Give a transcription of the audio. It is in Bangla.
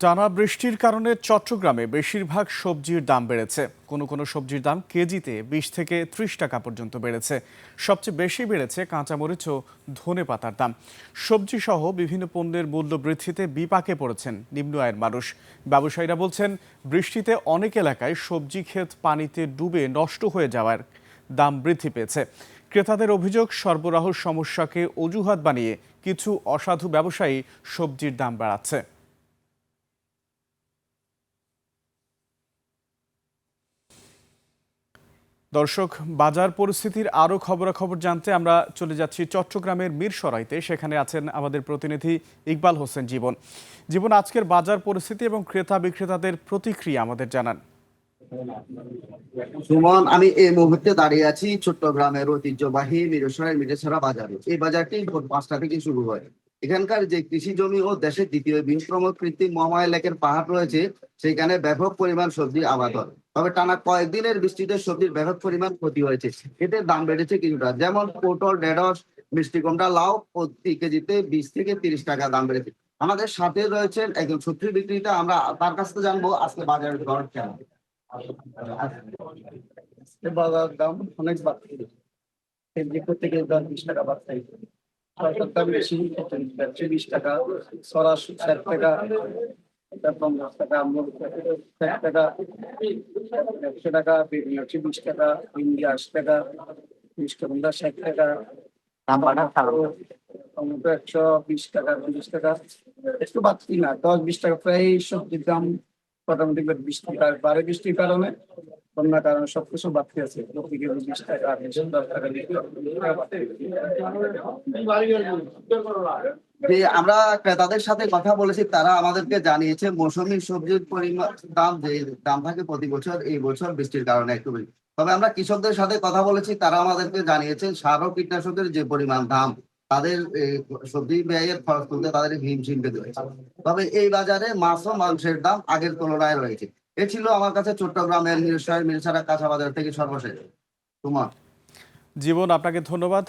টানা বৃষ্টির কারণে চট্টগ্রামে বেশিরভাগ সবজির দাম বেড়েছে। কোনো কোনো সবজির দাম কেজিতে 20 থেকে 30 টাকা পর্যন্ত বেড়েছে। সবচেয়ে বেশি বেড়েছে কাঁচামরিচ ও ধনেপাতার দাম। সবজি সহ বিভিন্ন পণ্যের মূল্য বৃদ্ধিতে বিপাকে পড়েছেন নিম্ন আয়ের মানুষ। ব্যবসায়ীরা বলছেন, বৃষ্টিতে অনেক এলাকায় সবজি ক্ষেত পানিতে ডুবে নষ্ট হয়ে যাওয়ার দাম বৃদ্ধি পেয়েছে। ক্রেতাদের অভিযোগ, সরবরাহ সমস্যাকে অজুহাত বানিয়ে কিছু অসাধু ব্যবসায়ী সবজির দাম বাড়াচ্ছে। দর্শক, বাজার পরিস্থিতির আরও খবরাখবর জানতে আমরা চলে যাচ্ছি চট্টগ্রামের মিরসরাইতে। সেখানে আছেন আমাদের প্রতিনিধি ইকবাল হোসেন জীবন। জীবন, আজকের বাজার পরিস্থিতি এবং ক্রেতা বিক্রেতাদের প্রতিক্রিয়া আমাদের জানান। সুমন, আমি এই মুহূর্তে দাঁড়িয়ে আছি চট্টগ্রামের ঐতিহ্যবাহী মিরসরাই মিঠাছড়া বাজারে। এই বাজারটি ভোর 5টা থেকে শুরু হয়। এখানকার যে কৃষি জমি ও দেশের দ্বিতীয় বৃহত্তম কৃত্রিম মহামায়া লেকের পাহাড় রয়েছে, সেখানে ব্যাপক পরিমাণ সবজি আবাদ হয়। তবে টানা কয়েকদিনের বৃষ্টিতে সবজির ব্যাপক পরিমাণ ক্ষতি হয়েছে। এতে দাম বেড়েছে কিছুটা, যেমন পটল, ঢেঁড়স, মিষ্টি কুমড়া, লাউ প্রতি কেজিতে 20 থেকে 30 টাকা দাম বেড়েছে। আমাদের সাথে রয়েছেন একজন সবজি বিক্রেতা, আমরা তার কাছ থেকে জানবো আজকে বাজারের দর কেমন। বাজার দাম অনেক বাড়ছে। কেজি প্রত্যেকে 10-20 টাকা বাড়ছে। সরকার দাম বেশি, 20 টাকা, সরাসরি 60 টাকা, 50 টাকা, 60 টাকা, 100 টাকা, 20 টাকা, ইন্ডিয়া 80 টাকা, মিষ্টি কুমড়া 60 টাকা, টমেটো 120 টাকা, 50 টাকা, একটু বাড়তি না, 10-20 টাকা প্রায় সবজির দাম মোটামুটি বৃষ্টির কারণে, বন্যার কারণে সবকিছু বাড়তি আছে। প্রতি কেজি 20 টাকা, 10 টাকা। যে আমরা ক্রেতাদের সাথে কথা বলেছি, তারা আমাদেরকে জানিয়েছে মৌসুমী সবজির পরিমাণ দাম যে দাম থাকে প্রতি বছর, এই বছর বৃষ্টির কারণে একটু বেশি। তবে আমরা কৃষকদের সাথে কথা বলেছি, তারা আমাদেরকে জানিয়েছেন সার ও কীটনাশকের যে পরিমাণ দাম, তাদের সবজি ব্যয়ের খরচ তুলতে তাদের হিমশিম খেতে হয়েছে। তবে এই বাজারে মাছ ও মাংসের দাম আগের তুলনায় রয়েছে। এ ছিল আমার কাছে চট্টগ্রামের মিরসরাই মিরসরাই কাঁচা বাজার থেকে সর্বশেষ। তোমার জীবন, আপনাকে ধন্যবাদ।